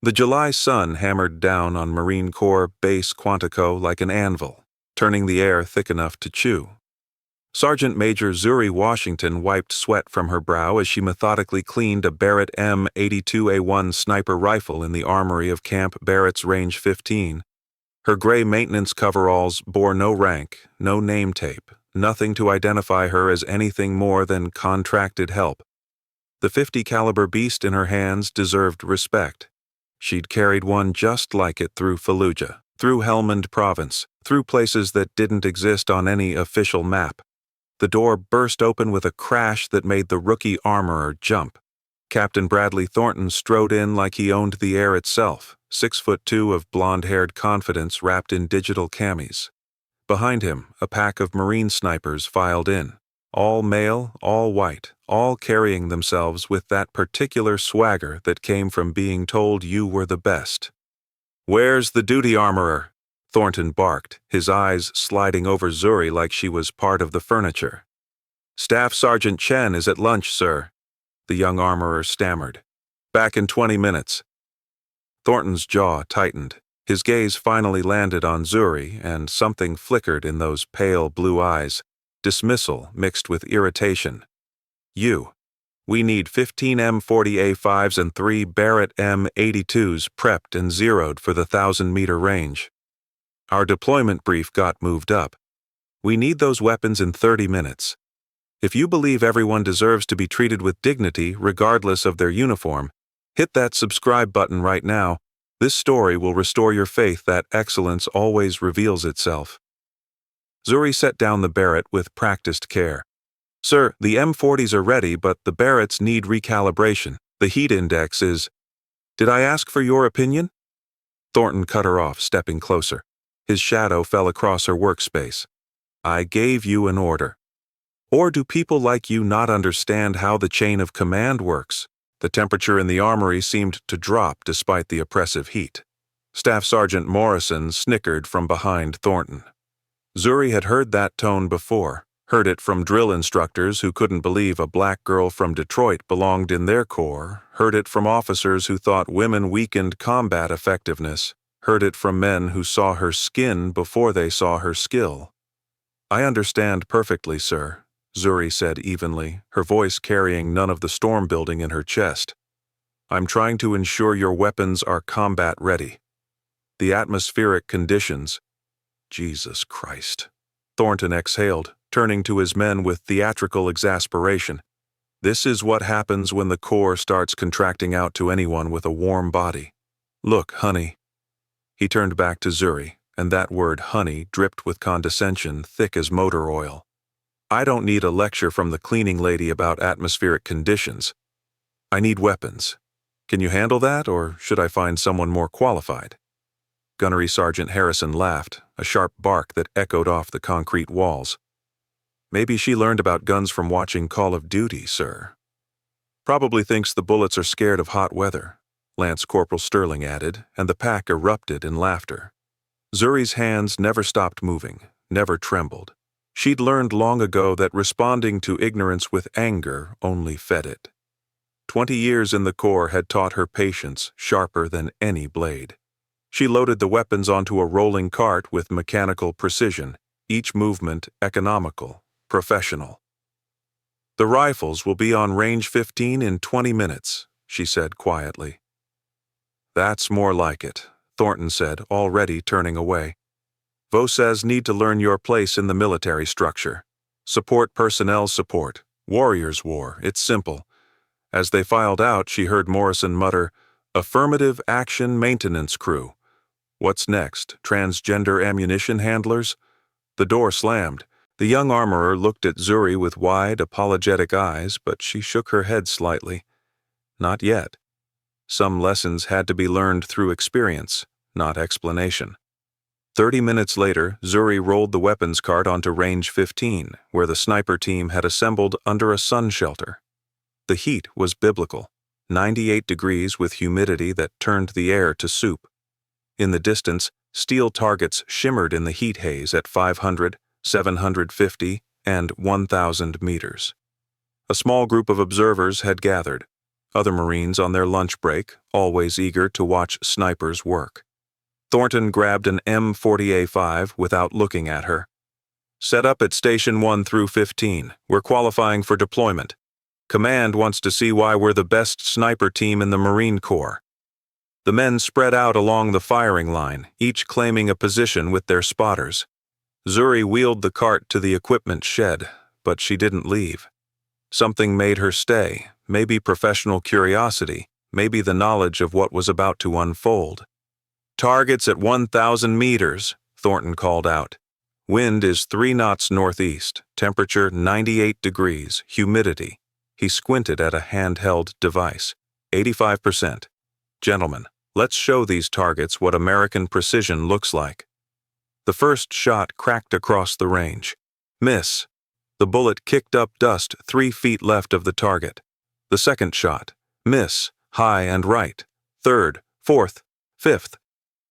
The July sun hammered down on Marine Corps Base Quantico like an anvil, turning the air thick enough to chew. Sergeant Major Zuri Washington wiped sweat from her brow as she methodically cleaned a Barrett M82A1 sniper rifle in the armory of Camp Barrett's Range 15. Her gray maintenance coveralls bore no rank, no name tape, nothing to identify her as anything more than contracted help. The .50 caliber beast in her hands deserved respect. She'd carried one just like it through Fallujah, through Helmand Province, through places that didn't exist on any official map. The door burst open with a crash that made the rookie armorer jump. Captain Bradley Thornton strode in like he owned the air itself, 6'2" of blonde-haired confidence wrapped in digital camis. Behind him, a pack of Marine snipers filed in, all male, all white, all carrying themselves with that particular swagger that came from being told you were the best. "Where's the duty armorer?" Thornton barked, his eyes sliding over Zuri like she was part of the furniture. "Staff Sergeant Chen is at lunch, sir," the young armorer stammered. "Back in 20 minutes. Thornton's jaw tightened. His gaze finally landed on Zuri, and something flickered in those pale blue eyes, dismissal mixed with irritation. We need 15 M40A5s and 3 Barrett M82s prepped and zeroed for the 1,000-meter range. Our deployment brief got moved up. We need those weapons in 30 minutes. If you believe everyone deserves to be treated with dignity regardless of their uniform, hit that subscribe button right now. This story will restore your faith that excellence always reveals itself." Zuri set down the Barrett with practiced care. "Sir, the M40s are ready, but the Barretts need recalibration. The heat index is—" "Did I ask for your opinion?" Thornton cut her off, stepping closer. His shadow fell across her workspace. "I gave you an order. Or do people like you not understand how the chain of command works?" The temperature in the armory seemed to drop despite the oppressive heat. Staff Sergeant Morrison snickered from behind Thornton. Zuri had heard that tone before, heard it from drill instructors who couldn't believe a black girl from Detroit belonged in their corps, heard it from officers who thought women weakened combat effectiveness, heard it from men who saw her skin before they saw her skill. "I understand perfectly, sir," Zuri said evenly, her voice carrying none of the storm building in her chest. "I'm trying to ensure your weapons are combat ready. The atmospheric conditions—" "Jesus Christ." Thornton exhaled, turning to his men with theatrical exasperation. "This is what happens when the Corps starts contracting out to anyone with a warm body. Look, honey." He turned back to Zuri, and that word honey dripped with condescension thick as motor oil. "I don't need a lecture from the cleaning lady about atmospheric conditions. I need weapons. Can you handle that, or should I find someone more qualified?" Gunnery Sergeant Harrison laughed, a sharp bark that echoed off the concrete walls. "Maybe she learned about guns from watching Call of Duty, sir." "Probably thinks the bullets are scared of hot weather," Lance Corporal Sterling added, and the pack erupted in laughter. Zuri's hands never stopped moving, never trembled. She'd learned long ago that responding to ignorance with anger only fed it. 20 years in the Corps had taught her patience sharper than any blade. She loaded the weapons onto a rolling cart with mechanical precision, each movement economical, professional. "The rifles will be on range 15 in 20 minutes, she said quietly. "That's more like it," Thornton said, already turning away. "Vosez need to learn your place in the military structure. Support personnel support, warriors' war, it's simple." As they filed out, she heard Morrison mutter, "Affirmative Action Maintenance Crew. What's next, transgender ammunition handlers?" The door slammed. The young armorer looked at Zuri with wide, apologetic eyes, but she shook her head slightly. Not yet. Some lessons had to be learned through experience, not explanation. 30 minutes later, Zuri rolled the weapons cart onto range 15, where the sniper team had assembled under a sun shelter. The heat was biblical, 98 degrees with humidity that turned the air to soup. In the distance, steel targets shimmered in the heat haze at 500, 750, and 1,000 meters. A small group of observers had gathered. other Marines on their lunch break, always eager to watch snipers work. Thornton grabbed an M40A5 without looking at her. Set up at Station 1 through 15. We're qualifying for deployment. Command wants to see why we're the best sniper team in the Marine Corps. The men spread out along the firing line, each claiming a position with their spotters. Zuri wheeled the cart to the equipment shed, but she didn't leave. Something made her stay, maybe professional curiosity, maybe the knowledge of what was about to unfold. Targets at 1,000 meters, Thornton called out. Wind is 3 knots northeast, temperature 98 degrees, humidity. He squinted at a handheld device. 85%. Gentlemen, let's show these targets what American precision looks like. The first shot cracked across the range. Miss. The bullet kicked up dust 3 feet left of the target. The second shot. Miss. High and right. Third, fourth, fifth.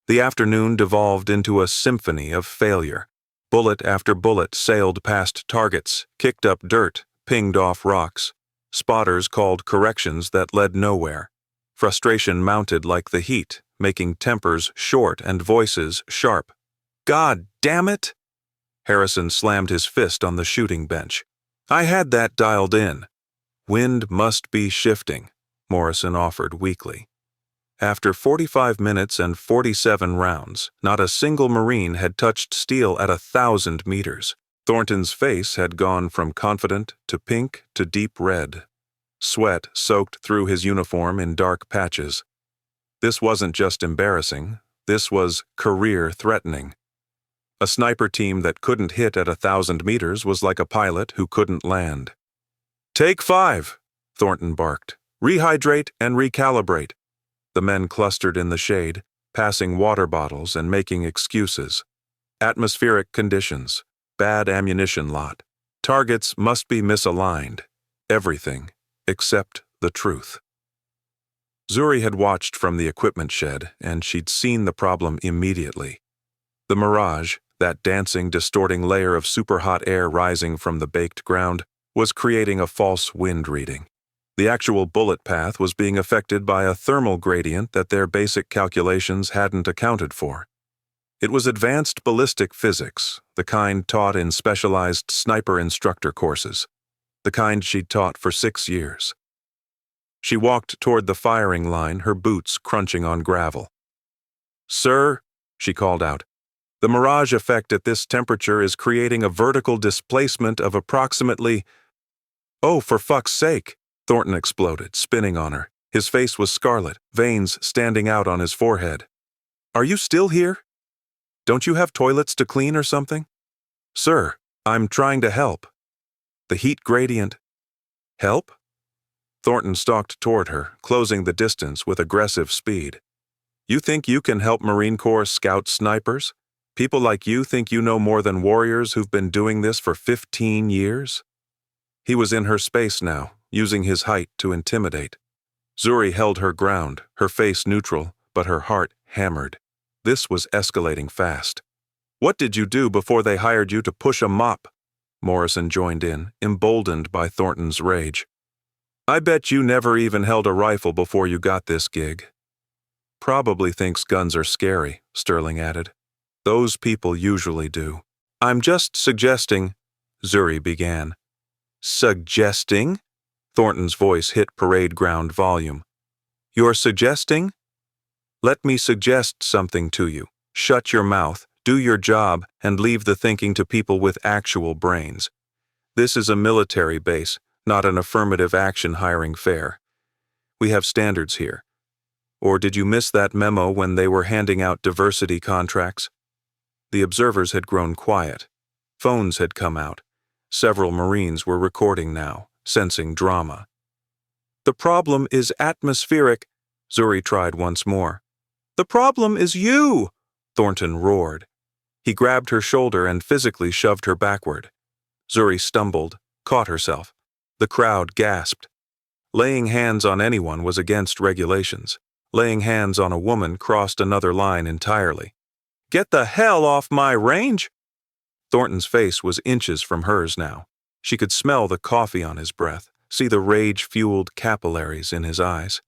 The afternoon devolved into a symphony of failure. Bullet after bullet sailed past targets, kicked up dirt, pinged off rocks. Spotters called corrections that led nowhere. Frustration mounted like the heat, making tempers short and voices sharp. God damn it! Harrison slammed his fist on the shooting bench. I had that dialed in. Wind must be shifting, Morrison offered weakly. After 45 minutes and 47 rounds, not a single Marine had touched steel at 1,000 meters. Thornton's face had gone from confident to pink to deep red. Sweat soaked through his uniform in dark patches. This wasn't just embarrassing, this was career-threatening. A sniper team that couldn't hit at 1,000 meters was like a pilot who couldn't land. Take 5, Thornton barked. Rehydrate and recalibrate. The men clustered in the shade, passing water bottles and making excuses. Atmospheric conditions. Bad ammunition lot. Targets must be misaligned. Everything, except the truth. Zuri had watched from the equipment shed, and she'd seen the problem immediately. The mirage, that dancing, distorting layer of superhot air rising from the baked ground, was creating a false wind reading. The actual bullet path was being affected by a thermal gradient that their basic calculations hadn't accounted for. It was advanced ballistic physics, the kind taught in specialized sniper instructor courses, the kind she'd taught for 6 years. She walked toward the firing line, her boots crunching on gravel. Sir, she called out, the mirage effect at this temperature is creating a vertical displacement of approximately— Oh, for fuck's sake! Thornton exploded, spinning on her. His face was scarlet, veins standing out on his forehead. Are you still here? Don't you have toilets to clean or something? Sir, I'm trying to help. The heat gradient. Help? Thornton stalked toward her, closing the distance with aggressive speed. You think you can help Marine Corps scout snipers? People like you think you know more than warriors who've been doing this for 15 years? He was in her space now, using his height to intimidate. Zuri held her ground, her face neutral, but her heart hammered. This was escalating fast. What did you do before they hired you to push a mop? Morrison joined in, emboldened by Thornton's rage. I bet you never even held a rifle before you got this gig. Probably thinks guns are scary, Sterling added. Those people usually do. I'm just suggesting, Zuri began. Suggesting? Thornton's voice hit parade ground volume. You're suggesting? Let me suggest something to you. Shut your mouth, do your job, and leave the thinking to people with actual brains. This is a military base, not an affirmative action hiring fair. We have standards here. Or did you miss that memo when they were handing out diversity contracts? The observers had grown quiet. Phones had come out. Several Marines were recording now, sensing drama. The problem is atmospheric, Zuri tried once more. The problem is you, Thornton roared. He grabbed her shoulder and physically shoved her backward. Zuri stumbled, caught herself. The crowd gasped. Laying hands on anyone was against regulations. Laying hands on a woman crossed another line entirely. Get the hell off my range! Thornton's face was inches from hers now. She could smell the coffee on his breath, see the rage-fueled capillaries in his eyes.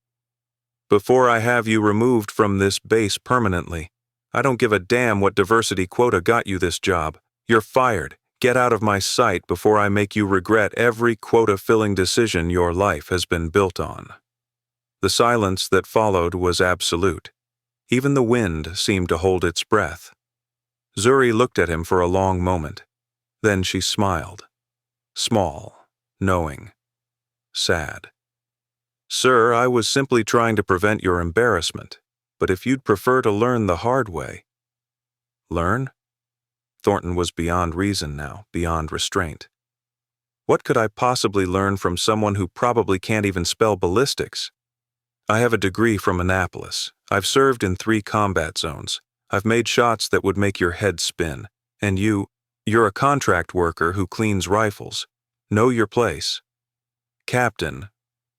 "Before I have you removed from this base permanently, I don't give a damn what diversity quota got you this job. You're fired. Get out of my sight before I make you regret every quota-filling decision your life has been built on." The silence that followed was absolute. Even the wind seemed to hold its breath. Zuri looked at him for a long moment. Then she smiled. Small, knowing, sad. "Sir, I was simply trying to prevent your embarrassment, but if you'd prefer to learn the hard way—" "Learn?" Thornton was beyond reason now, beyond restraint. "What could I possibly learn from someone who probably can't even spell ballistics? I have a degree from Annapolis. I've served in 3 combat zones. I've made shots that would make your head spin. And you're a contract worker who cleans rifles. Know your place." "Captain,"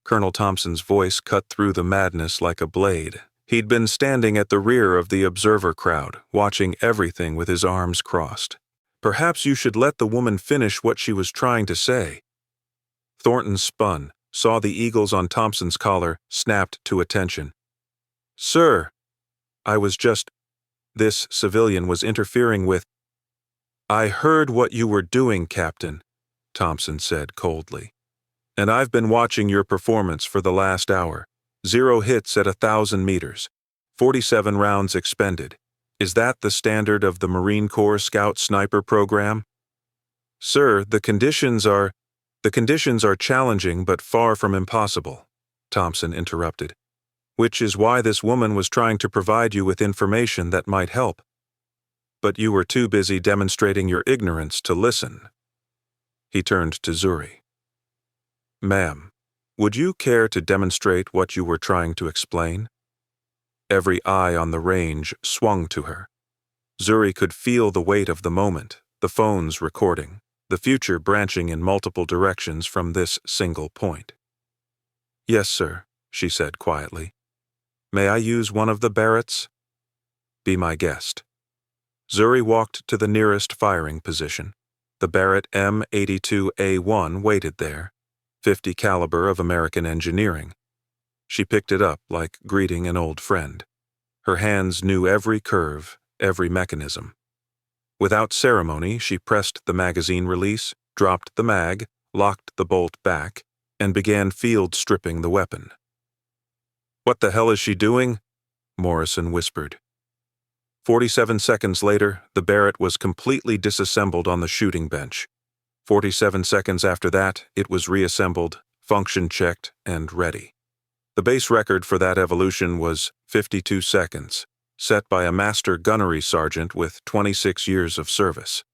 Colonel Thompson's voice cut through the madness like a blade. He'd been standing at the rear of the observer crowd, watching everything with his arms crossed. "Perhaps you should let the woman finish what she was trying to say." Thornton spun, saw the eagles on Thompson's collar, snapped to attention. "Sir, I was just—" This civilian was interfering with— "I heard what you were doing, Captain," Thompson said coldly. "And I've been watching your performance for the last hour. 0 hits at 1,000 meters. 47 rounds expended. Is that the standard of the Marine Corps Scout Sniper program?" "Sir, the conditions are challenging but far from impossible," Thompson interrupted. "Which is why this woman was trying to provide you with information that might help. But you were too busy demonstrating your ignorance to listen." He turned to Zuri. "Ma'am, would you care to demonstrate what you were trying to explain?" Every eye on the range swung to her. Zuri could feel the weight of the moment, the phones recording, the future branching in multiple directions from this single point. "Yes, sir," she said quietly. "May I use one of the Barretts?" "Be my guest." Zuri walked to the nearest firing position. The Barrett M82A1 waited there, 50 caliber of American engineering. She picked it up like greeting an old friend. Her hands knew every curve, every mechanism. Without ceremony, she pressed the magazine release, dropped the mag, locked the bolt back, and began field stripping the weapon. "What the hell is she doing?" Morrison whispered. 47 seconds later, the Barrett was completely disassembled on the shooting bench. 47 seconds after that, it was reassembled, function checked, and ready. The base record for that evolution was 52 seconds, set by a master gunnery sergeant with 26 years of service.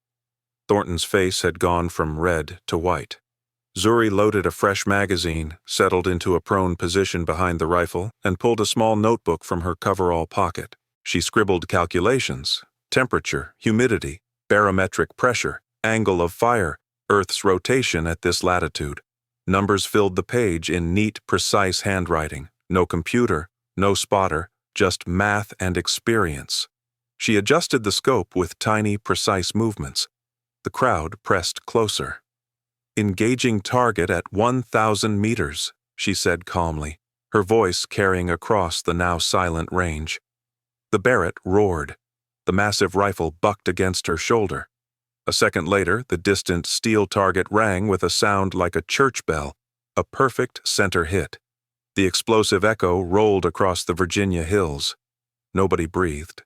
Thornton's face had gone from red to white. Zuri loaded a fresh magazine, settled into a prone position behind the rifle, and pulled a small notebook from her coverall pocket. She scribbled calculations: temperature, humidity, barometric pressure, angle of fire, Earth's rotation at this latitude. Numbers filled the page in neat, precise handwriting. No computer, no spotter, just math and experience. She adjusted the scope with tiny, precise movements. The crowd pressed closer. "Engaging target at 1,000 meters, she said calmly, her voice carrying across the now silent range. The Barrett roared. The massive rifle bucked against her shoulder. A second later, the distant steel target rang with a sound like a church bell, a perfect center hit. The explosive echo rolled across the Virginia hills. Nobody breathed.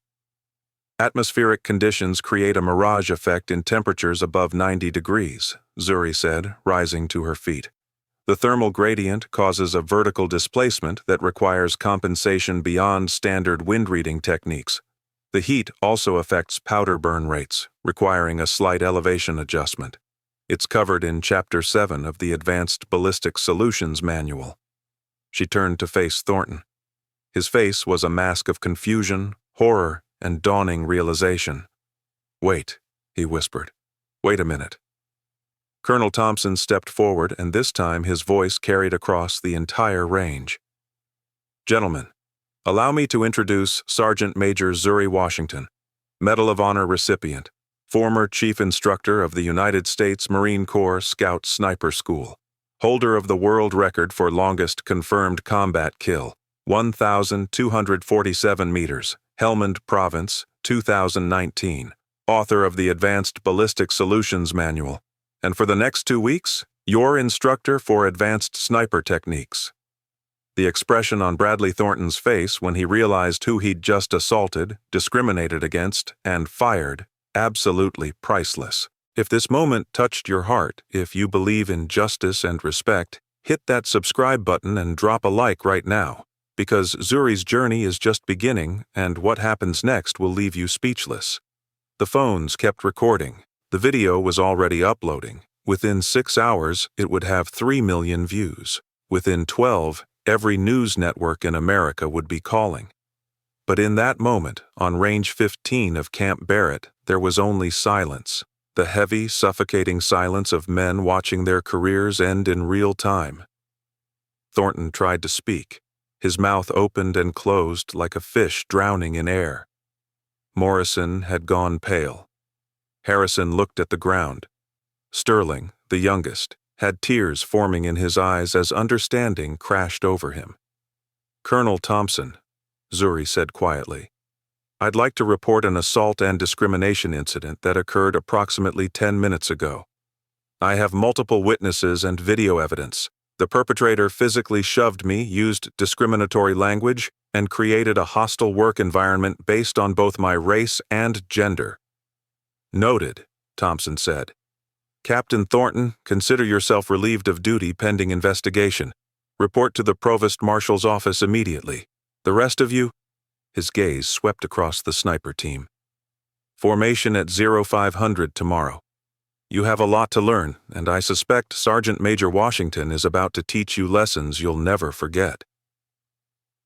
"Atmospheric conditions create a mirage effect in temperatures above 90 degrees, Zuri said, rising to her feet. The thermal gradient causes a vertical displacement that requires compensation beyond standard wind reading techniques. The heat also affects powder burn rates, requiring a slight elevation adjustment. It's covered in Chapter 7 of the Advanced Ballistic Solutions Manual." She turned to face Thornton. His face was a mask of confusion, horror, and dawning realization. "Wait," he whispered. "Wait a minute." Colonel Thompson stepped forward, and this time his voice carried across the entire range. "Gentlemen, allow me to introduce Sergeant Major Zuri Washington, Medal of Honor recipient, former Chief Instructor of the United States Marine Corps Scout Sniper School, holder of the world record for longest confirmed combat kill, 1,247 meters, Helmand Province, 2019, author of the Advanced Ballistic Solutions Manual, and for the next 2 weeks, your instructor for advanced sniper techniques. The expression on Bradley Thornton's face when he realized who he'd just assaulted, discriminated against, and fired, absolutely priceless. If this moment touched your heart, if you believe in justice and respect, hit that subscribe button and drop a like right now, because Zuri's journey is just beginning, and what happens next will leave you speechless. The phones kept recording. The video was already uploading. Within 6 hours, it would have 3 million views. Within 12, every news network in America would be calling. But in that moment, on Range 15 of Camp Barrett, there was only silence. The heavy, suffocating silence of men watching their careers end in real time. Thornton tried to speak. His mouth opened and closed like a fish drowning in air. Morrison had gone pale. Harrison looked at the ground. Sterling, the youngest, had tears forming in his eyes as understanding crashed over him. "Colonel Thompson," Zuri said quietly, "I'd like to report an assault and discrimination incident that occurred approximately 10 minutes ago. I have multiple witnesses and video evidence. The perpetrator physically shoved me, used discriminatory language, and created a hostile work environment based on both my race and gender." "Noted," Thompson said. "Captain Thornton, consider yourself relieved of duty pending investigation. Report to the Provost Marshal's office immediately. The rest of you—" His gaze swept across the sniper team. "Formation at 0500 tomorrow. You have a lot to learn, and I suspect Sergeant Major Washington is about to teach you lessons you'll never forget."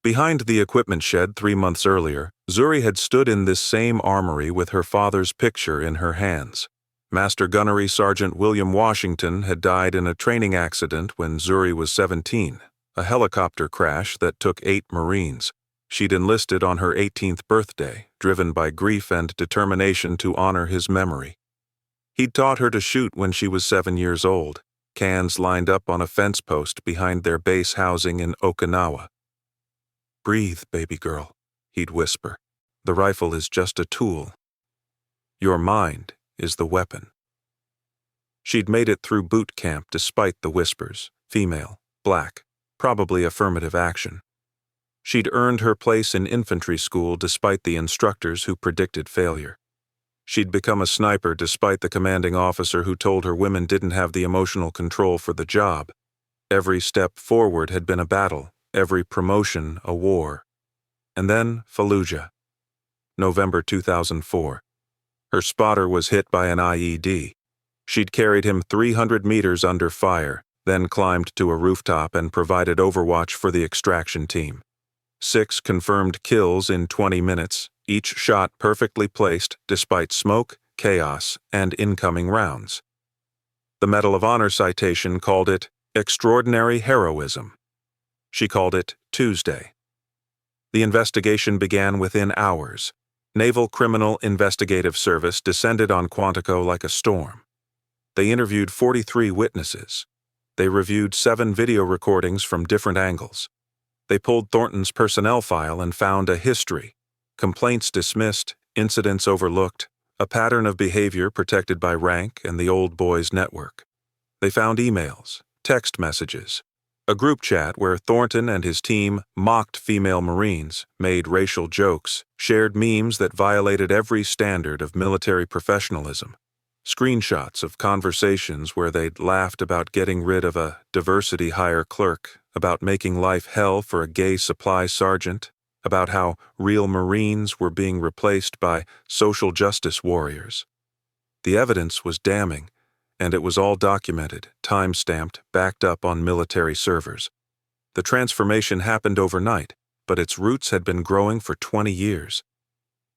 Behind the equipment shed 3 months earlier, Zuri had stood in this same armory with her father's picture in her hands. Master Gunnery Sergeant William Washington had died in a training accident when Zuri was 17, a helicopter crash that took 8 Marines. She'd enlisted on her 18th birthday, driven by grief and determination to honor his memory. He'd taught her to shoot when she was 7 years old, cans lined up on a fence post behind their base housing in Okinawa. "Breathe, baby girl," he'd whisper. "The rifle is just a tool. Your mind is the weapon." She'd made it through boot camp despite the whispers, female, black, probably affirmative action. She'd earned her place in infantry school despite the instructors who predicted failure. She'd become a sniper despite the commanding officer who told her women didn't have the emotional control for the job. Every step forward had been a battle, every promotion a war. And then Fallujah. November 2004. Her spotter was hit by an IED. She'd carried him 300 meters under fire, then climbed to a rooftop and provided overwatch for the extraction team. 6 confirmed kills in 20 minutes, each shot perfectly placed despite smoke, chaos, and incoming rounds. The Medal of Honor citation called it extraordinary heroism. She called it Tuesday. The investigation began within hours. Naval Criminal Investigative Service descended on Quantico like a storm. They interviewed 43 witnesses. They reviewed 7 video recordings from different angles. They pulled Thornton's personnel file and found a history. Complaints dismissed, incidents overlooked, a pattern of behavior protected by rank and the old boys network. They found emails, text messages, a group chat where Thornton and his team mocked female Marines, made racial jokes, shared memes that violated every standard of military professionalism, screenshots of conversations where they'd laughed about getting rid of a diversity hire clerk, about making life hell for a gay supply sergeant, about how real Marines were being replaced by social justice warriors. The evidence was damning, and it was all documented, time-stamped, backed up on military servers. The transformation happened overnight, but its roots had been growing for 20 years.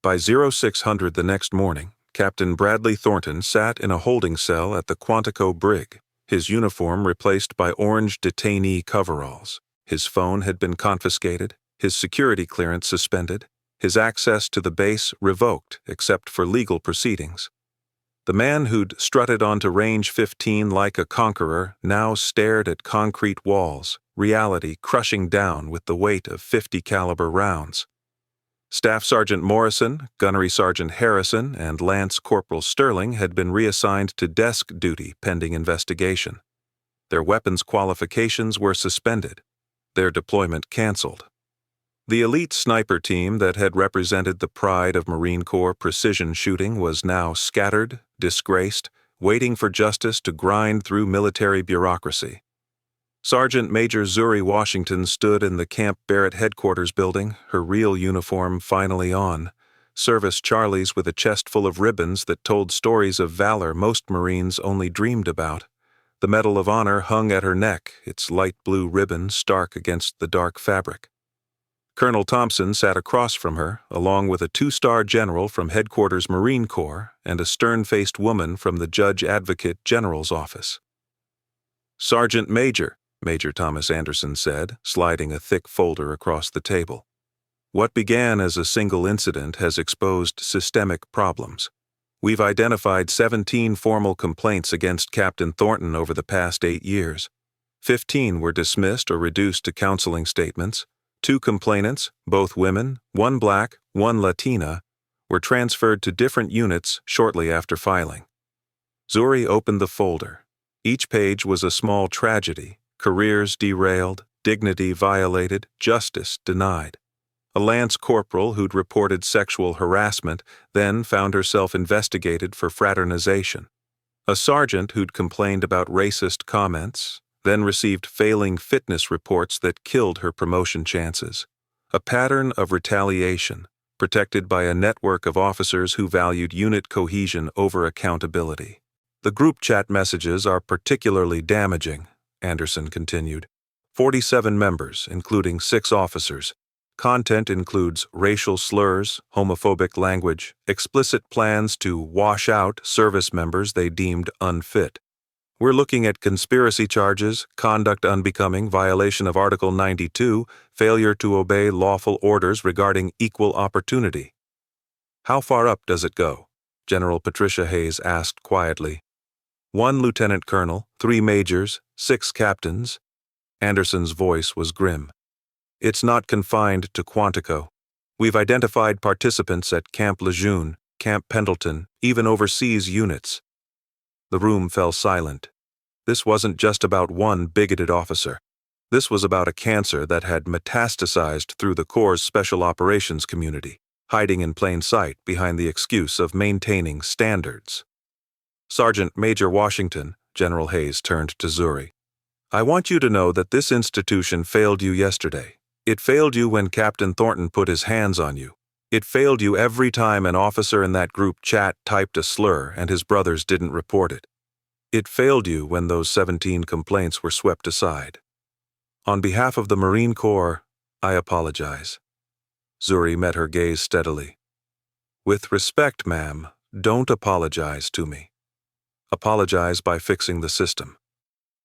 By 0600 the next morning, Captain Bradley Thornton sat in a holding cell at the Quantico Brig, his uniform replaced by orange detainee coveralls. His phone had been confiscated, his security clearance suspended, his access to the base revoked except for legal proceedings. The man who'd strutted onto Range 15 like a conqueror now stared at concrete walls, reality crushing down with the weight of 50 caliber rounds. Staff Sergeant Morrison, Gunnery Sergeant Harrison, and Lance Corporal Sterling had been reassigned to desk duty pending investigation. Their weapons qualifications were suspended, their deployment canceled. The elite sniper team that had represented the pride of Marine Corps precision shooting was now scattered, disgraced, waiting for justice to grind through military bureaucracy. Sergeant Major Zuri Washington stood in the Camp Barrett headquarters building, her real uniform finally on, Service Charlie's with a chest full of ribbons that told stories of valor most Marines only dreamed about. The Medal of Honor hung at her neck, its light blue ribbon stark against the dark fabric. Colonel Thompson sat across from her, along with a 2-star general from Headquarters Marine Corps and a stern-faced woman from the Judge Advocate General's office. "Sergeant Major," Major Thomas Anderson said, sliding a thick folder across the table. "What began as a single incident has exposed systemic problems. We've identified 17 formal complaints against Captain Thornton over the past 8 years. 15 were dismissed or reduced to counseling statements. 2 complainants, both women, 1 black, 1 Latina, were transferred to different units shortly after filing." Zuri opened the folder. Each page was a small tragedy: careers derailed, dignity violated, justice denied. A Lance Corporal who'd reported sexual harassment then found herself investigated for fraternization. A sergeant who'd complained about racist comments then received failing fitness reports that killed her promotion chances. A pattern of retaliation, protected by a network of officers who valued unit cohesion over accountability. "The group chat messages are particularly damaging," Anderson continued. 47 members, including 6 officers. Content includes racial slurs, homophobic language, explicit plans to wash out service members they deemed unfit. "We're looking at conspiracy charges, conduct unbecoming, violation of Article 92, failure to obey lawful orders regarding equal opportunity." "How far up does it go?" General Patricia Hayes asked quietly. 1 lieutenant colonel, 3 majors, 6 captains. Anderson's voice was grim. "It's not confined to Quantico. We've identified participants at Camp Lejeune, Camp Pendleton, even overseas units." The room fell silent. This wasn't just about one bigoted officer. This was about a cancer that had metastasized through the Corps' special operations community, hiding in plain sight behind the excuse of maintaining standards. "Sergeant Major Washington," General Hayes turned to Zuri, "I want you to know that this institution failed you yesterday. It failed you when Captain Thornton put his hands on you. It failed you every time an officer in that group chat typed a slur and his brothers didn't report it. It failed you when those 17 complaints were swept aside. On behalf of the Marine Corps, I apologize." Zuri met her gaze steadily. "With respect, ma'am, don't apologize to me. Apologize by fixing the system.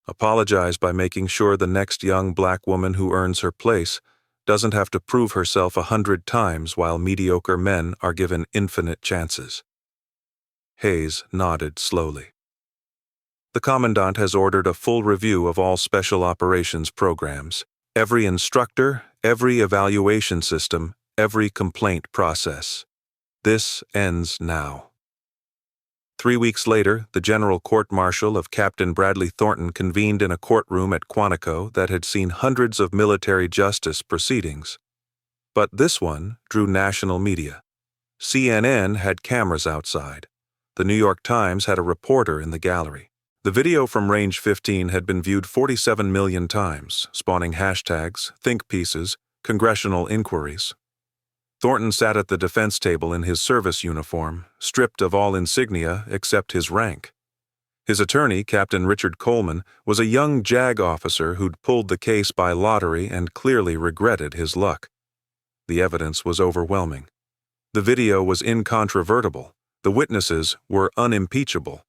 Apologize by making sure the next young black woman who earns her place doesn't have to prove herself 100 times while mediocre men are given infinite chances." Hayes nodded slowly. "The Commandant has ordered a full review of all special operations programs, every instructor, every evaluation system, every complaint process. This ends now." 3 weeks later, the General Court-Martial of Captain Bradley Thornton convened in a courtroom at Quantico that had seen hundreds of military justice proceedings. But this one drew national media. CNN had cameras outside. The New York Times had a reporter in the gallery. The video from Range 15 had been viewed 47 million times, spawning hashtags, think pieces, congressional inquiries. Thornton sat at the defense table in his service uniform, stripped of all insignia except his rank. His attorney, Captain Richard Coleman, was a young JAG officer who'd pulled the case by lottery and clearly regretted his luck. The evidence was overwhelming. The video was incontrovertible. The witnesses were unimpeachable.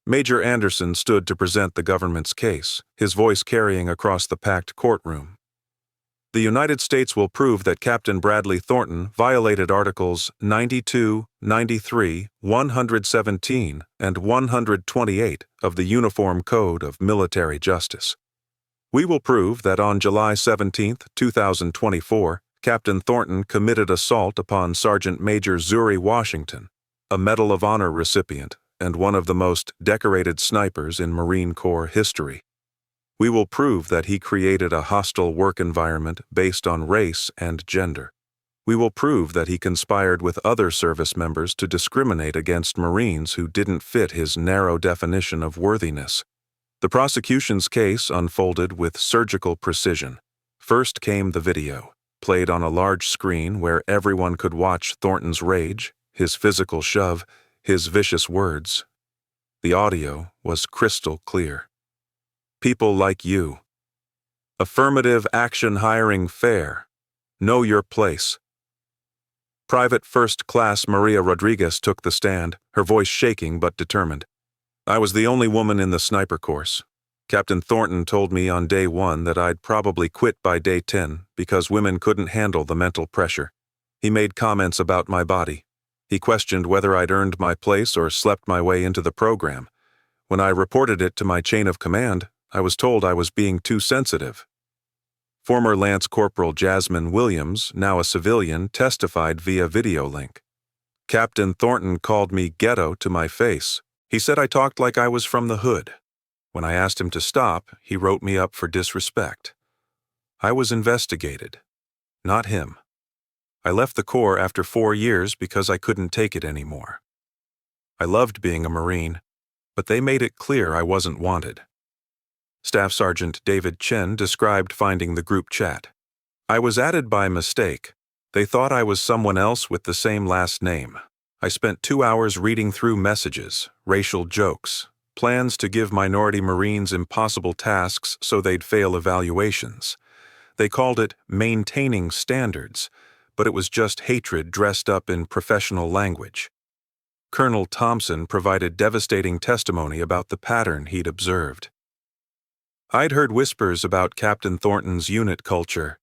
Major Anderson stood to present the government's case, his voice carrying across the packed courtroom. The United States will prove that Captain Bradley Thornton violated Articles 92, 93, 117, and 128 of the Uniform Code of Military Justice. We will prove that on July 17, 2024, Captain Thornton committed assault upon Sergeant Major Zuri Washington, a Medal of Honor recipient and one of the most decorated snipers in Marine Corps history. We will prove that he created a hostile work environment based on race and gender. We will prove that he conspired with other service members to discriminate against Marines who didn't fit his narrow definition of worthiness. The prosecution's case unfolded with surgical precision. First came the video, played on a large screen where everyone could watch Thornton's rage, his physical shove, his vicious words. The audio was crystal clear. People like you. Affirmative action hiring fair. Know your place. Private First Class Maria Rodriguez took the stand, her voice shaking but determined. I was the only woman in the sniper course. Captain Thornton told me on day 1 that I'd probably quit by day 10 because women couldn't handle the mental pressure. He made comments about my body. He questioned whether I'd earned my place or slept my way into the program. When I reported it to my chain of command, I was told I was being too sensitive. Former Lance Corporal Jasmine Williams, now a civilian, testified via video link. Captain Thornton called me ghetto to my face. He said I talked like I was from the hood. When I asked him to stop, he wrote me up for disrespect. I was investigated, not him. I left the Corps after 4 years because I couldn't take it anymore. I loved being a Marine, but they made it clear I wasn't wanted. Staff Sergeant David Chen described finding the group chat. I was added by mistake. They thought I was someone else with the same last name. I spent 2 hours reading through messages, racial jokes, plans to give minority Marines impossible tasks so they'd fail evaluations. They called it maintaining standards, but it was just hatred dressed up in professional language. Colonel Thompson provided devastating testimony about the pattern he'd observed. I'd heard whispers about Captain Thornton's unit culture.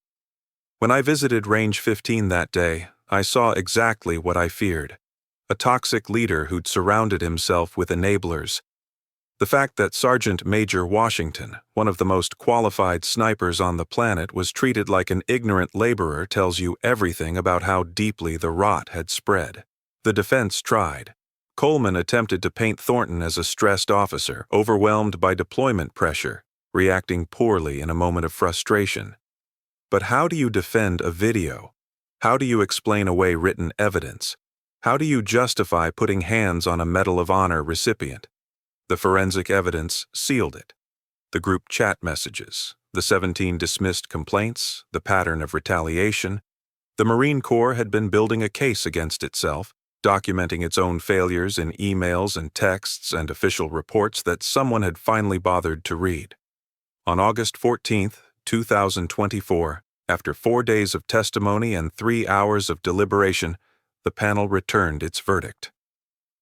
When I visited Range 15 that day, I saw exactly what I feared. A toxic leader who'd surrounded himself with enablers. The fact that Sergeant Major Washington, one of the most qualified snipers on the planet, was treated like an ignorant laborer tells you everything about how deeply the rot had spread. The defense tried. Coleman attempted to paint Thornton as a stressed officer, overwhelmed by deployment pressure, reacting poorly in a moment of frustration. But how do you defend a video? How do you explain away written evidence? How do you justify putting hands on a Medal of Honor recipient? The forensic evidence sealed it. The group chat messages, the 17 dismissed complaints, the pattern of retaliation. The Marine Corps had been building a case against itself, documenting its own failures in emails and texts and official reports that someone had finally bothered to read. On August 14, 2024, after 4 days of testimony and 3 hours of deliberation, the panel returned its verdict.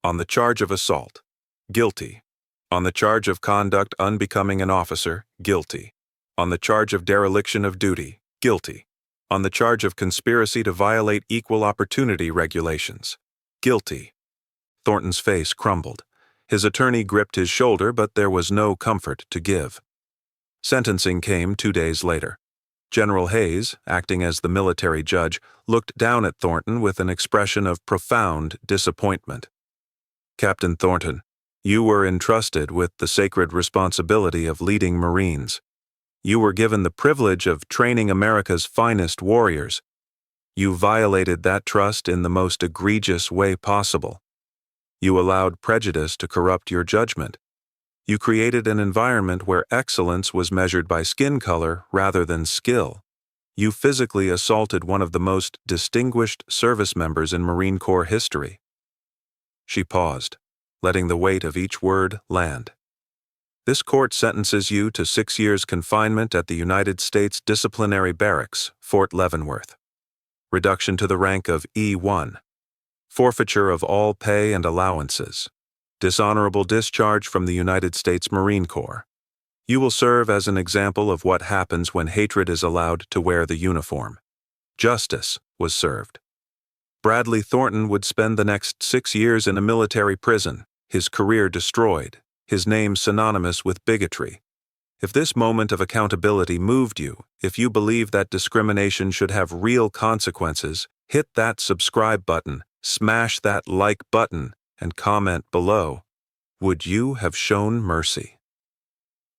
On the charge of assault, guilty. On the charge of conduct unbecoming an officer, guilty. On the charge of dereliction of duty, guilty. On the charge of conspiracy to violate equal opportunity regulations, guilty. Thornton's face crumbled. His attorney gripped his shoulder, but there was no comfort to give. Sentencing came 2 days later. General Hayes, acting as the military judge, looked down at Thornton with an expression of profound disappointment. Captain Thornton, you were entrusted with the sacred responsibility of leading Marines. You were given the privilege of training America's finest warriors. You violated that trust in the most egregious way possible. You allowed prejudice to corrupt your judgment. You created an environment where excellence was measured by skin color rather than skill. You physically assaulted one of the most distinguished service members in Marine Corps history. She paused, letting the weight of each word land. This court sentences you to 6 years confinement at the United States Disciplinary Barracks, Fort Leavenworth. Reduction to the rank of E1. Forfeiture of all pay and allowances. Dishonorable discharge from the United States Marine Corps. You will serve as an example of what happens when hatred is allowed to wear the uniform. Justice was served. Bradley Thornton would spend the next 6 years in a military prison, his career destroyed, his name synonymous with bigotry. If this moment of accountability moved you, if you believe that discrimination should have real consequences, hit that subscribe button, smash that like button, and comment below. Would you have shown mercy?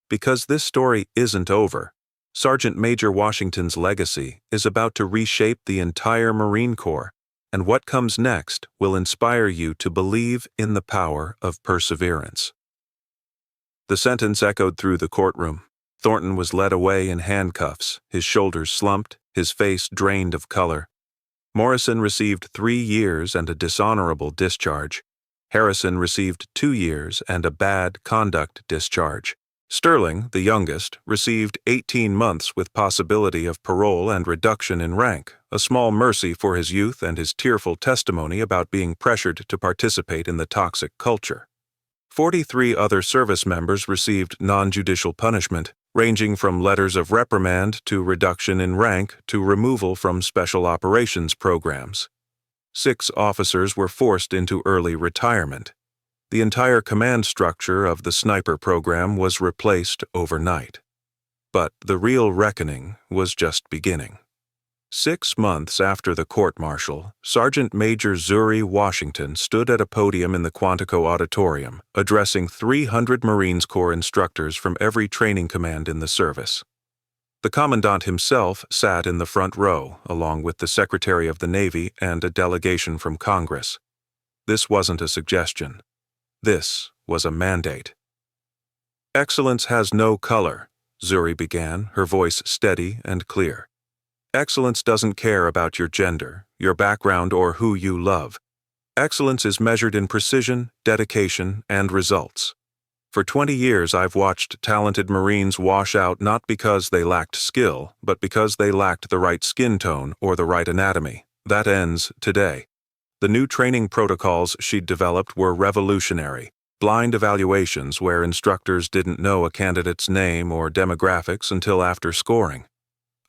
Because this story isn't over, Sergeant Major Washington's legacy is about to reshape the entire Marine Corps, and what comes next will inspire you to believe in the power of perseverance. The sentence echoed through the courtroom. Thornton was led away in handcuffs, his shoulders slumped, his face drained of color. Morrison received 3 years and a dishonorable discharge. Harrison received 2 years and a bad conduct discharge. Sterling, the youngest, received 18 months with possibility of parole and reduction in rank, a small mercy for his youth and his tearful testimony about being pressured to participate in the toxic culture. 43 other service members received non-judicial punishment, ranging from letters of reprimand to reduction in rank to removal from special operations programs. 6 officers were forced into early retirement. The entire command structure of the sniper program was replaced overnight. But the real reckoning was just beginning. 6 months after the court-martial, Sergeant Major Zuri Washington stood at a podium in the Quantico Auditorium, addressing 300 Marines Corps instructors from every training command in the service. The commandant himself sat in the front row, along with the Secretary of the Navy and a delegation from Congress. This wasn't a suggestion. This was a mandate. "Excellence has no color," Zuri began, her voice steady and clear. "Excellence doesn't care about your gender, your background, or who you love. Excellence is measured in precision, dedication, and results. For 20 years I've watched talented Marines wash out not because they lacked skill, but because they lacked the right skin tone or the right anatomy. That ends today." The new training protocols she'd developed were revolutionary. Blind evaluations where instructors didn't know a candidate's name or demographics until after scoring.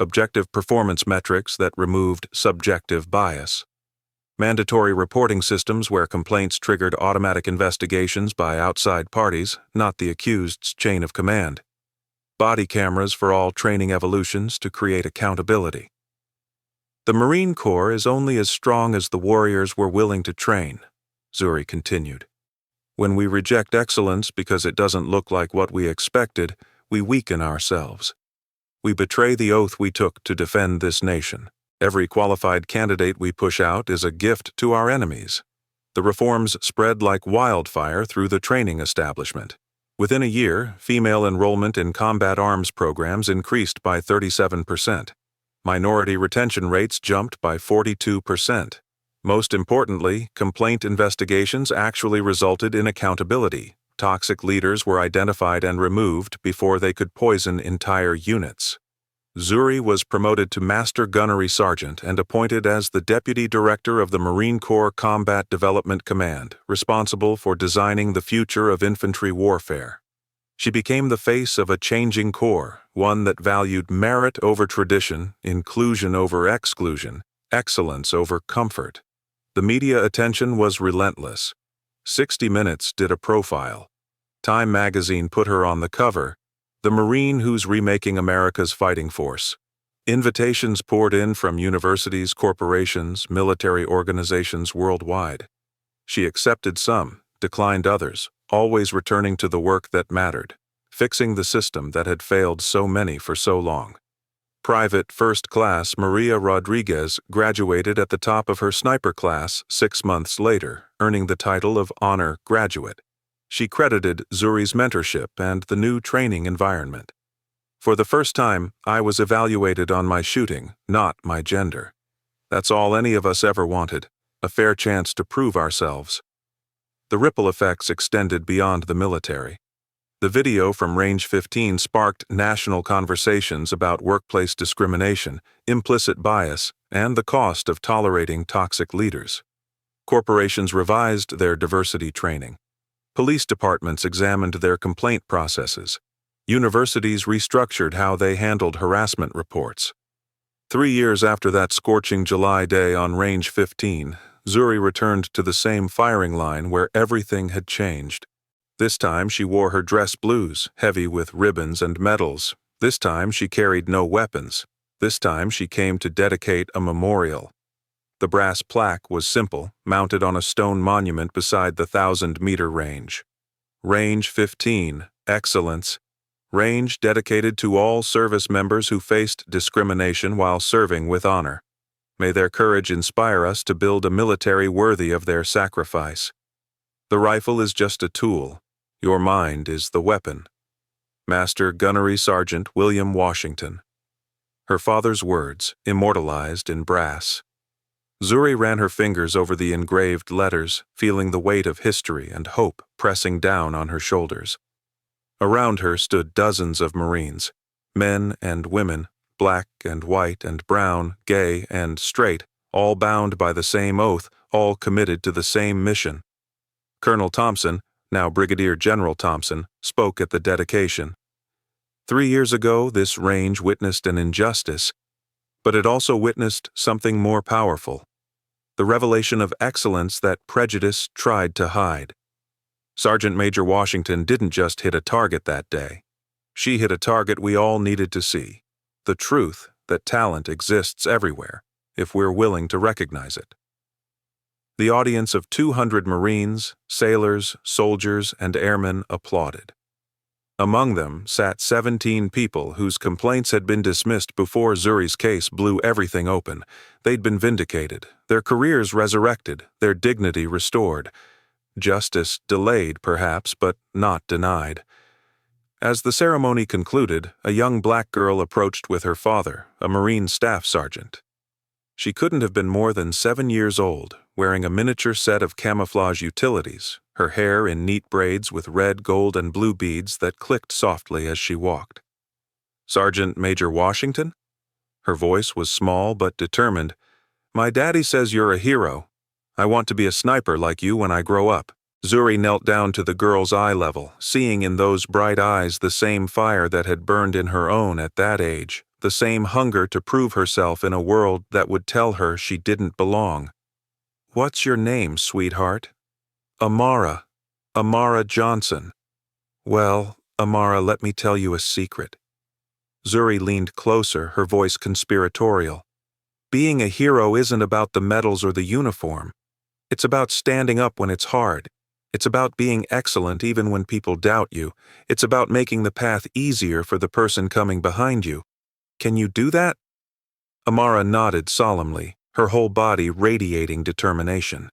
Objective performance metrics that removed subjective bias. Mandatory reporting systems where complaints triggered automatic investigations by outside parties, not the accused's chain of command. Body cameras for all training evolutions to create accountability. "The Marine Corps is only as strong as the warriors we're willing to train," Zuri continued. "When we reject excellence because it doesn't look like what we expected, we weaken ourselves. We betray the oath we took to defend this nation. Every qualified candidate we push out is a gift to our enemies." The reforms spread like wildfire through the training establishment. Within a year, female enrollment in combat arms programs increased by 37%. Minority retention rates jumped by 42%. Most importantly, complaint investigations actually resulted in accountability. Toxic leaders were identified and removed before they could poison entire units. Zuri was promoted to Master Gunnery Sergeant and appointed as the Deputy Director of the Marine Corps Combat Development Command, responsible for designing the future of infantry warfare. She became the face of a changing corps, one that valued merit over tradition, inclusion over exclusion, excellence over comfort. The media attention was relentless. 60 Minutes did a profile. Time magazine put her on the cover, "The Marine who's remaking America's fighting force." Invitations poured in from universities, corporations, military organizations worldwide. She accepted some, declined others, always returning to the work that mattered, fixing the system that had failed so many for so long. Private First Class Maria Rodriguez graduated at the top of her sniper class 6 months later, earning the title of Honor Graduate. She credited Zuri's mentorship and the new training environment. "For the first time, I was evaluated on my shooting, not my gender. That's all any of us ever wanted, a fair chance to prove ourselves." The ripple effects extended beyond the military. The video from Range 15 sparked national conversations about workplace discrimination, implicit bias, and the cost of tolerating toxic leaders. Corporations revised their diversity training. Police departments examined their complaint processes. Universities restructured how they handled harassment reports. 3 years after that scorching July day on Range 15, Zuri returned to the same firing line where everything had changed. This time she wore her dress blues, heavy with ribbons and medals. This time she carried no weapons. This time she came to dedicate a memorial. The brass plaque was simple, mounted on a stone monument beside the 1,000-meter range. Range 15, Excellence. Range dedicated to all service members who faced discrimination while serving with honor. May their courage inspire us to build a military worthy of their sacrifice. The rifle is just a tool. Your mind is the weapon. Master Gunnery Sergeant William Washington. Her father's words, immortalized in brass. Zuri ran her fingers over the engraved letters, feeling the weight of history and hope pressing down on her shoulders. Around her stood dozens of Marines, men and women, black and white and brown, gay and straight, all bound by the same oath, all committed to the same mission. Colonel Thompson, now Brigadier General Thompson, spoke at the dedication. 3 years ago, this range witnessed an injustice, but it also witnessed something more powerful, the revelation of excellence that prejudice tried to hide. Sergeant Major Washington didn't just hit a target that day. She hit a target we all needed to see, the truth that talent exists everywhere, if we're willing to recognize it. The audience of 200 Marines, sailors, soldiers, and airmen applauded. Among them sat 17 people whose complaints had been dismissed before Zuri's case blew everything open. They'd been vindicated, their careers resurrected, their dignity restored. Justice delayed, perhaps, but not denied. As the ceremony concluded, a young black girl approached with her father, a Marine staff sergeant. She couldn't have been more than 7 years old, wearing a miniature set of camouflage utilities, her hair in neat braids with red, gold, and blue beads that clicked softly as she walked. "Sergeant Major Washington?" Her voice was small but determined. "My daddy says you're a hero. I want to be a sniper like you when I grow up." Zuri knelt down to the girl's eye level, seeing in those bright eyes the same fire that had burned in her own at that age, the same hunger to prove herself in a world that would tell her she didn't belong. "What's your name, sweetheart?" "Amara. Amara Johnson." "Well, Amara, let me tell you a secret." Zuri leaned closer, her voice conspiratorial. "Being a hero isn't about the medals or the uniform. It's about standing up when it's hard. It's about being excellent even when people doubt you. It's about making the path easier for the person coming behind you. Can you do that?" Amara nodded solemnly, her whole body radiating determination.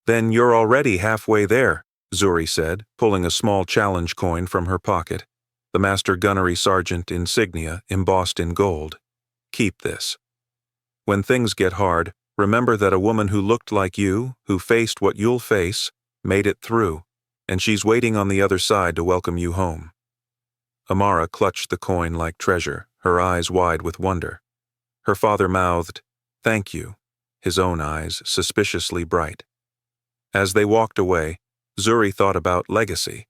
"Then you're already halfway there," Zuri said, pulling a small challenge coin from her pocket, the Master Gunnery Sergeant insignia embossed in gold. "Keep this. When things get hard, remember that a woman who looked like you, who faced what you'll face, made it through, and she's waiting on the other side to welcome you home." Amara clutched the coin like treasure, her eyes wide with wonder. Her father mouthed, "Thank you," his own eyes suspiciously bright. As they walked away, Zuri thought about legacy.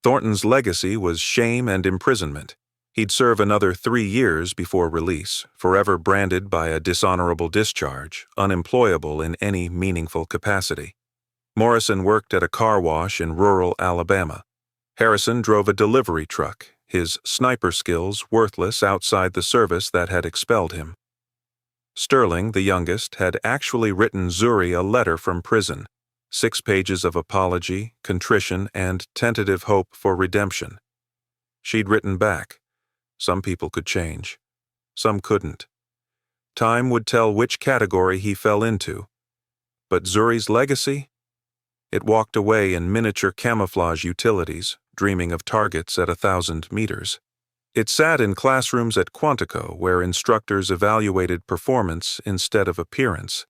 Thornton's legacy was shame and imprisonment. He'd serve another 3 years before release, forever branded by a dishonorable discharge, unemployable in any meaningful capacity. Morrison worked at a car wash in rural Alabama. Harrison drove a delivery truck, his sniper skills worthless outside the service that had expelled him. Sterling, the youngest, had actually written Zuri a letter from prison, 6 pages of apology, contrition, and tentative hope for redemption. She'd written back. Some people could change. Some couldn't. Time would tell which category he fell into. But Zuri's legacy? It walked away in miniature camouflage utilities, dreaming of targets at 1,000 meters. It sat in classrooms at Quantico where instructors evaluated performance instead of appearance.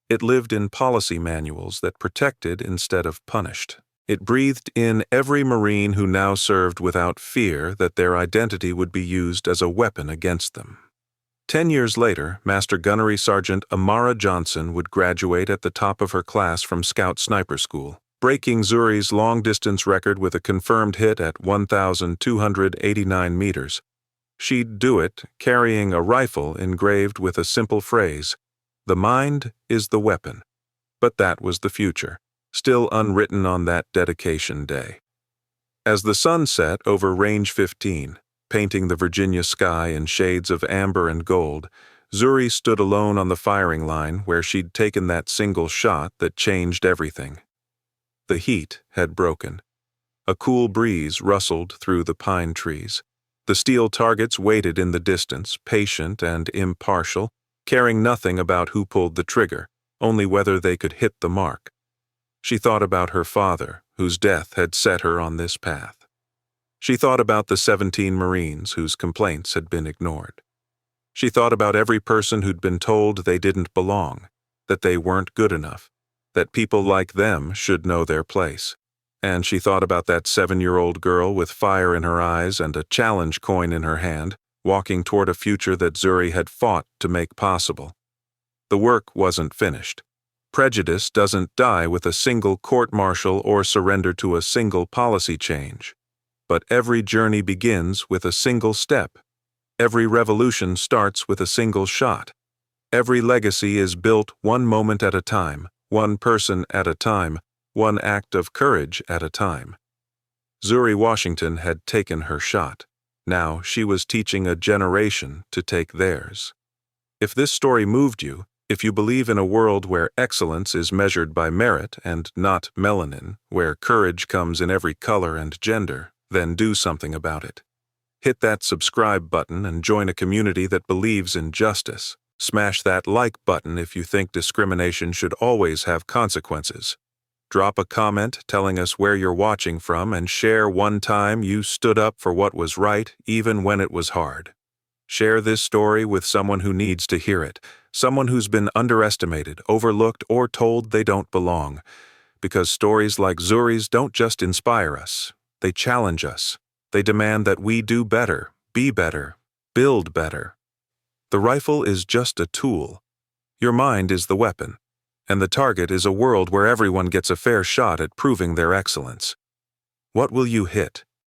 It lived in policy manuals that protected instead of punished. It breathed in every Marine who now served without fear that their identity would be used as a weapon against them. 10 years later, Master Gunnery Sergeant Amara Johnson would graduate at the top of her class from Scout Sniper School. breaking Zuri's long-distance record with a confirmed hit at 1,289 meters. She'd do it carrying a rifle engraved with a simple phrase, "The mind is the weapon." But that was the future, still unwritten on that dedication day. As the sun set over Range 15, painting the Virginia sky in shades of amber and gold, Zuri stood alone on the firing line where she'd taken that single shot that changed everything. The heat had broken. A cool breeze rustled through the pine trees. The steel targets waited in the distance, patient and impartial, caring nothing about who pulled the trigger, only whether they could hit the mark. She thought about her father, whose death had set her on this path. She thought about the 17 Marines whose complaints had been ignored. She thought about every person who'd been told they didn't belong, that they weren't good enough, that people like them should know their place. And she thought about that 7-year-old girl with fire in her eyes and a challenge coin in her hand, walking toward a future that Zuri had fought to make possible. The work wasn't finished. Prejudice doesn't die with a single court-martial or surrender to a single policy change. But every journey begins with a single step. Every revolution starts with a single shot. Every legacy is built one moment at a time, one person at a time, one act of courage at a time. Zuri Washington had taken her shot. Now she was teaching a generation to take theirs. If this story moved you, if you believe in a world where excellence is measured by merit and not melanin, where courage comes in every color and gender, then do something about it. Hit that subscribe button and join a community that believes in justice. Smash that like button if you think discrimination should always have consequences. Drop a comment telling us where you're watching from and share one time you stood up for what was right even when it was hard. Share this story with someone who needs to hear it, someone who's been underestimated, overlooked, or told they don't belong. Because stories like Zuri's don't just inspire us, they challenge us. They demand that we do better, be better, build better. The rifle is just a tool. Your mind is the weapon, and the target is a world where everyone gets a fair shot at proving their excellence. What will you hit?